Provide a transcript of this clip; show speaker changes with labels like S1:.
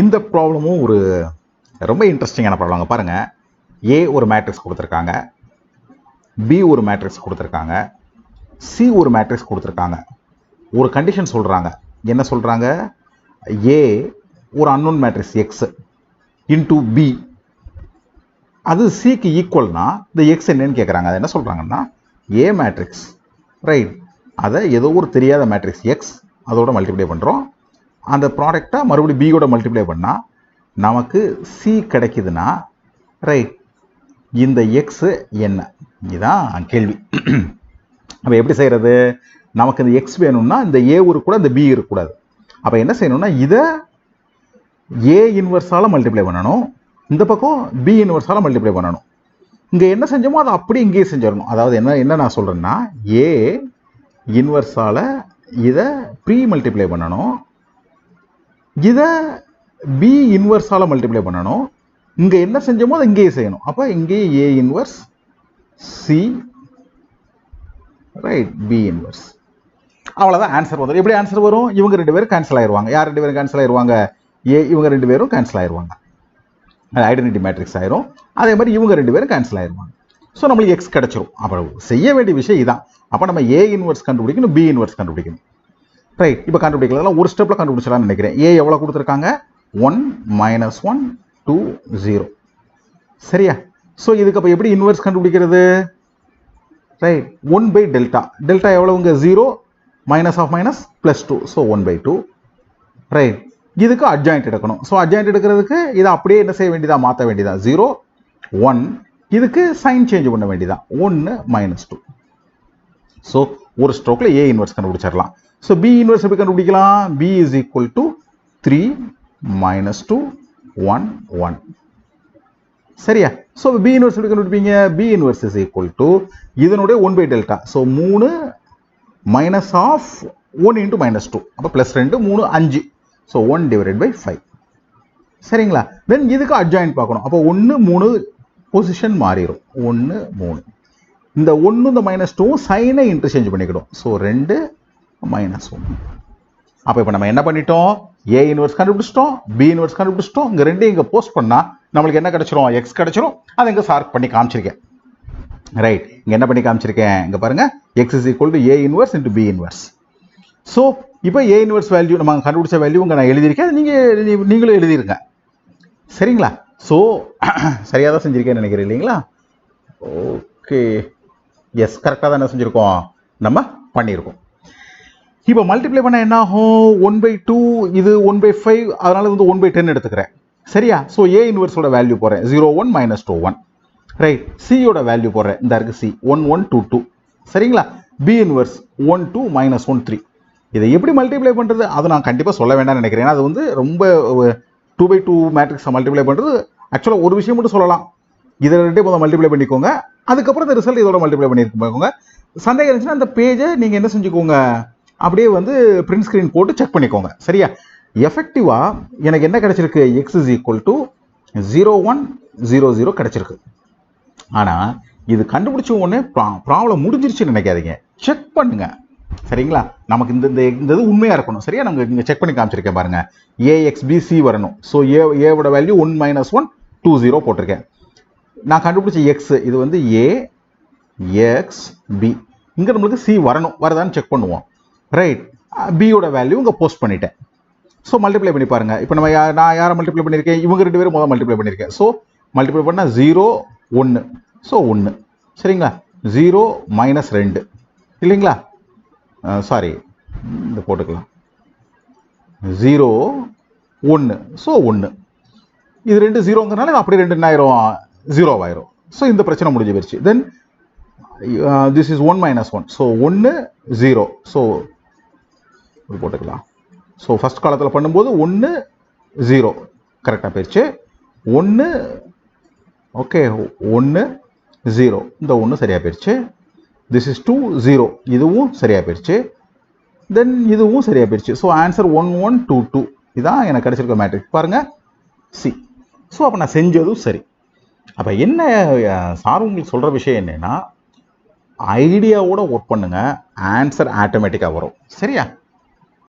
S1: இந்த ப்ராப்ளமும் ஒரு ரொம்ப இன்ட்ரெஸ்டிங்கான ப்ராப்ளம். பாருங்கள், ஏ ஒரு மேட்ரிக்ஸ் கொடுத்துருக்காங்க, பி ஒரு மேட்ரிக்ஸ் கொடுத்துருக்காங்க, சி ஒரு மேட்ரிக்ஸ் கொடுத்துருக்காங்க. ஒரு கண்டிஷன் சொல்கிறாங்க. என்ன சொல்கிறாங்க? ஏ ஒரு unknown matrix X into B, அது சிக்கு ஈக்குவல்னா இந்த எக்ஸ் என்னன்னு கேட்குறாங்க. அது என்ன சொல்கிறாங்கன்னா, ஏ மேட்ரிக்ஸ் ரைட், அதை ஏதோ ஒரு தெரியாத மேட்ரிக்ஸ் எக்ஸ் அதோட மல்டிப்ளை பண்ணுறோம். அந்த ப்ராடக்டை மறுபடியும் பியோட மல்டிப்ளை பண்ணால் நமக்கு சி கிடைக்குதுன்னா ரைட், இந்த எக்ஸு என்ன? இதுதான் கேள்வி. அப்போ எப்படி செய்கிறது? நமக்கு இந்த எக்ஸ் வேணும்னா இந்த ஏ இருக்கக்கூடாது, இந்த பி இருக்கக்கூடாது. அப்போ என்ன செய்யணும்னா, இதை ஏ இன்வர்ஸால் மல்டிப்ளை பண்ணணும், இந்த பக்கம் பி இன்வர்ஸால் மல்டிப்ளை பண்ணணும். இங்கே என்ன செஞ்சோமோ அதை அப்படியே இங்கேயே செஞ்சிடணும். அதாவது என்ன நான் சொல்கிறேன்னா, ஏ இன்வர்ஸால் இதை ப்ரீ மல்டிப்ளை பண்ணணும், இதை பி இன்வர்ஸால் மல்டிப்ளை பண்ணணும். இங்கே என்ன செஞ்சோமோ அதை இங்கேயே செய்யணும். அப்போ இங்கேயே A inverse C right, B inverse. அவ்வளோதான் ஆன்சர் வரும். எப்படி ஆன்சர் வரும்? இவங்க ரெண்டு பேரும் கேன்சல் ஆயிடுவாங்க. யார் ரெண்டு பேரும் கேன்சல் ஆயிடுவாங்க? இவங்க ரெண்டு பேரும் கேன்சல் ஆயிடுவாங்க. அது ஐடென்டிட்டி மேட்ரிக்ஸ் ஆயிரும். அதே மாதிரி இவங்க ரெண்டு பேரும் கேன்சல் ஆயிடுவாங்க. ஸோ நம்மளுக்கு எக்ஸ் கிடச்சிரும். அப்போ செய்ய வேண்டிய விஷயம் இதான். அப்போ நம்ம ஏ இன்வர்ஸ் கண்டுபிடிக்கணும், பி இன்வர்ஸ் கண்டுபிடிக்கணும். ரைட், இப்போ கண்டுபிடிக்கலாம். ஒரு ஸ்டெப்பில் கண்டுபிடிச்சலாம்னு நினைக்கிறேன். ஏ எவ்வளோ கொடுத்துருக்காங்க? 1 -1 2 0. சரியா? ஸோ இதுக்கு அப்போ எப்படி இன்வர்ஸ் கண்டுபிடிக்கிறது? ரைட், 1/டெல்டா. டெல்டா எவ்வளவுங்க? 0 -(-) +2. ஸோ 1/2. ரைட், இதுக்கு அட்ஜாயிண்ட் எடுக்கணும். ஸோ அட்ஜாயிண்ட் எடுக்கிறதுக்கு இதை அப்படியே என்ன செய்ய வேண்டியதா? மாற்ற வேண்டியதா? 0 1. இதுக்கு சைன் சேஞ்ச் பண்ண வேண்டியதா? 1 -2. ஸோ ஒரு ஸ்ட்ரோக்கில் ஏ இன்வர்ஸ் கண்டுபிடிச்சிடலாம். ஸோ பி இன்வர்ஸ் எப்படி கண்டுபிடிக்கலாம்? B is equal to 3 -2 1 1. சரியா? ஸோ பி இன்வர்ஸ் எப்படி கண்டுபிடிப்பீங்க? B inverse is equal to இதனுடைய 1/டெல்டா. ஸோ 3 -(1 × -2). அப்போ +2 3 5. ஸோ 1/5. சரிங்களா? தென் இதுக்கு அட்ஜாயிண்ட் பார்க்கணும். அப்போ 1 3 பொசிஷன் மாறிடும். 1 3. இந்த 1 இந்த -2 சைனை இன்டர்சேஞ்ச் பண்ணிக்கிடும். ஸோ 2 -1. அப்போ இப்போ நம்ம என்ன பண்ணிட்டோம்? ஏ இன்வர்ஸ் கண்டுபிடிச்சிட்டோம், பி இன்வர்ஸ் கண்டுபிடிச்சிட்டோம். இங்கே ரெண்டையும் இங்கே போஸ்ட் பண்ணால் நம்மளுக்கு என்ன கிடச்சிரும்? எக்ஸ் கிடச்சிரும். அதை இங்கே சார்ட் பண்ணி காமிச்சிருக்கேன். ரைட், இங்கே என்ன பண்ணி காமிச்சிருக்கேன்? இங்கே பாருங்கள், X is equal to A inverse into B inverse. So இப்போ ஏ இன்வர்ஸ் வேல்யூ நம்ம கண்டுபிடிச்ச வேல்யூ இங்கே நான் எழுதியிருக்கேன். நீங்களும் எழுதிருங்க. சரிங்களா? ஸோ சரியாக தான் செஞ்சுருக்கேன்னு நினைக்கிறேன் இல்லைங்களா? ஓகே, எஸ், கரெக்டாக தான் என்ன செஞ்சுருக்கோம்? நம்ம பண்ணியிருக்கோம். இப்போ மல்டிப்ளை பண்ண என்ன ஆகும்? 1/2, இது 1/5, அதனால வந்து 1/10 எடுத்துக்கிறேன். சரியா? ஸோ ஏ இன்வர்ஸோட வேல்யூ போகிறேன் 0 1 -2 1. ரைட், சியோட வேல்யூ போடுறேன். இந்த இருக்கு சி 1 1 2 2. சரிங்களா? B inverse 1 2 -1 3. இதை எப்படி மல்டிப்ளை பண்ணுறது? அதை நான் கண்டிப்பாக சொல்ல வேண்டாம்னு நினைக்கிறேன். ஏன்னா அது வந்து ரொம்ப 2/2 மேட்ரிக்ஸை மல்டிப்ளை பண்ணுறது. ஆக்சுவலாக ஒரு விஷயம் மட்டும் சொல்லலாம், இதை ரெண்டே முதல் மல்டிப்ளை பண்ணிக்கோங்க, அதுக்கப்புறம் இந்த ரிசல்ட் இதோட மல்டிப்ளை பண்ணிக்கோங்க. சந்தேகம் இருந்துச்சுன்னா அந்த பேஜை நீங்கள் என்ன செஞ்சுக்கோங்க, அப்படியே வந்து பிரிண்ட் ஸ்க்ரீன் போட்டு செக் பண்ணிக்கோங்க. சரியா? எஃபெக்டிவாக எனக்கு என்ன கிடைச்சிருக்கு? எக்ஸ் இஸ் ஈக்குவல் டு 0 1 0 0 கிடைச்சிருக்கு. ஆனால் இது கண்டுபிடிச்ச உடனே ப்ராப்ளம் முடிஞ்சிருச்சுன்னு நினைக்காதீங்க, செக் பண்ணுங்க. சரிங்களா? நமக்கு இந்த இது உண்மையாக இருக்கணும். சரியா? நாங்கள் இங்கே செக் பண்ணி காமிச்சிருக்கேன் பாருங்க. ஏஎக்ஸ்பிசி வரணும். ஸோ ஏவோட வேல்யூ 1 -1 2 0 போட்டிருக்கேன். நான் கண்டுபிடிச்ச எக்ஸ் இது வந்து ஏ எக்ஸ் பி. இங்கே நம்மளுக்கு சி வரணும். வரதான்னு செக் பண்ணுவோம். ரைட், பியோட வேல்யூ இங்கே போஸ்ட் பண்ணிட்டேன். ஸோ மல்டிப்ளை பண்ணி பாருங்க. இப்போ நான் யாரை மல்டிப்ளை பண்ணியிருக்கேன்? இவங்க ரெண்டு பேரும் முதல் மல்டிப்ளை பண்ணியிருக்கேன். ஸோ மல்டிப்ளை பண்ணால் 0 1. ஸோ 1. சரிங்களா? 0 -2 இல்லைங்களா? சாரி, இந்த போட்டுக்கலாம் 0 1. ஸோ 1. இது 2 0ங்கிறனால அப்படி 2 என்ன ஆயிரும்? 0 ஆயிரும். ஸோ இந்த பிரச்சனை முடிஞ்சு போயிடுச்சு. Then this is 1 -1. So 1 0. So போட்டுக்கலாம். ஸோ ஃபர்ஸ்ட் காலத்தில் பண்ணும்போது 1 0 கரெக்டாக போயிடுச்சு. 1 ஓகே 1 0. இந்த 1 சரியாக போயிடுச்சு. This is 2 0. இதுவும் சரியாக போயிடுச்சு. தென் இதுவும் சரியாக போயிடுச்சு. So answer 1 1 2 2. இதான் எனக்கு கிடைச்சிருக்க மேட்ரிக்ஸ் பாருங்கள், சி. ஸோ அப்போ நான் செஞ்சதும் சரி. அப்போ என்ன சார் உங்களுக்கு சொல்கிற விஷயம் என்னென்னா, ஐடியாவோட ஒர்க் பண்ணுங்கள், ஆன்சர் ஆட்டோமேட்டிக்காக வரும். சரியா?